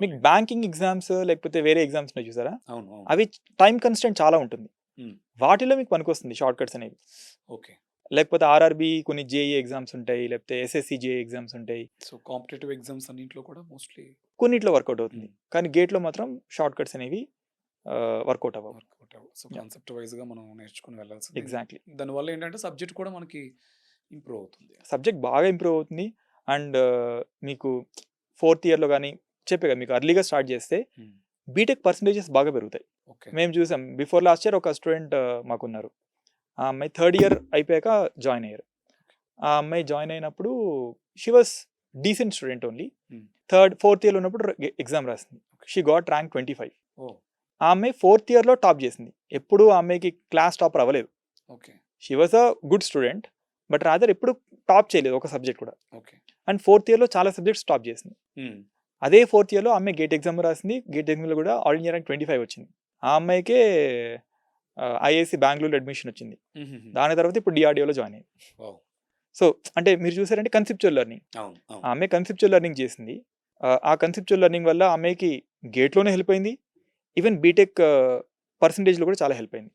మీకు banking exams లేకపోతే వేరే ఎగ్జామ్స్ ఉన్నాయి చూసారా? అవును. అవును. అవి టైం కన్‌స్ట్రెయింట్ చాలా ఉంటుంది. హ్మ్. వాటిలో మీకు పనికొస్తుంది షార్ట్ కట్స్ అనేవి. ఓకే. లేకపోతే ఆర్ఆర్‌బీ కొన్ని జేఈఈ ఎగ్జామ్స్ ఉంటాయి. లేకపోతే ఎస్ఎస్‌సి జేఈఈ ఎగ్జామ్స్ ఉంటాయి. సో, కాంపిటీటివ్ ఎగ్జామ్స్ అన్నిట్లో కూడా మోస్ట్‌లీ కొన్నిట్లో వర్కౌట్ అవుతుంది. హ్మ్. కానీ గేట్‌లో మాత్రం షార్ట్ కట్స్ అనేవి వర్కౌట్ అవ్వవు. వర్కౌట్ అవ్వవు. So, yeah! కాన్సెప్ట్ వైస్‌గా మనం నేర్చుకొని వెళ్ళాల్సింది. ఎగ్జాక్ట్‌లీ. దానివల్ల ఏంటంటే సబ్జెక్ట్ కూడా మనకి ఇంప్రూవ్ అవుతుంది. సబ్జెక్ట్ బాగా ఇంప్రూవ్ అవుతుంది. అండ్ మీకు ఫోర్త్ ఇయర్‌లో గాని చెప్పా కదా! మీకు ఎర్లీగా స్టార్ట్ చేస్తే హ్మ్. బీటెక్ పర్సెంటేజెస్ బాగా పెరుగుతాయి. ఓకే. మేము చూసాం. బిఫోర్ లాస్ట్ ఇయర్ ఒక స్టూడెంట్ మాకున్నారు. ఆ అమ్మాయి థర్డ్ ఇయర్ అయిపోయాక జాయిన్ అయ్యారు. ఆ అమ్మాయి జాయిన్ అయినప్పుడు she was decent student only. హ్మ్. ఫోర్త్ ఇయర్‌లో ఉన్నప్పుడు ఎగ్జామ్ రాసింది. She got rank 25. ఓహ్! ఆ అమ్మాయి ఫోర్త్ ఇయర్‌లో టాప్ చేసింది. ఎప్పుడు ఆ అమ్మాయికి క్లాస్ టాపర్ అవ్వలేదు. Okay. She was a good student. But rather ఎప్పుడు టాప్ చేయలేదు ఒక సబ్జెక్ట్ కూడా. ఓకే. అండ్ ఫోర్త్ ఇయర్‌లో చాలా సబ్జెక్ట్స్ టాప్ చేసింది. హ్మ్. అదే ఫోర్త్ ఇయర్‌లో ఆ అమ్మాయి గేట్ ఎగ్జామ్ రాసింది. గేట్ ఎగ్జామ్‌లో కూడా ఆల్ ఇండియా ర్యాంక్ 25 వచ్చింది. ఆ అమ్మాయికే ఐఐసీ బెంగుళూరులో అడ్మిషన్ వచ్చింది. హుహుహు. దాని తర్వాత ఇప్పుడు డిఆర్‌డీఓలో జాయిన్ అయింది. వావ్! సో, అంటే మీరు చూసారంటే కన్సెప్చువల్ లెర్నింగ్. అవును. అవును. ఆ అమ్మాయి కన్సెప్చువల్ లెర్నింగ్ చేసింది. ఆ కన్సెప్చువల్ లెర్నింగ్ వల్ల ఆ అమ్మాయికి గేట్‌లోనే హెల్ప్ అయింది. ఈవెన్ బీటెక్ పర్సెంటేజ్‌లో కూడా చాలా హెల్ప్ అయింది.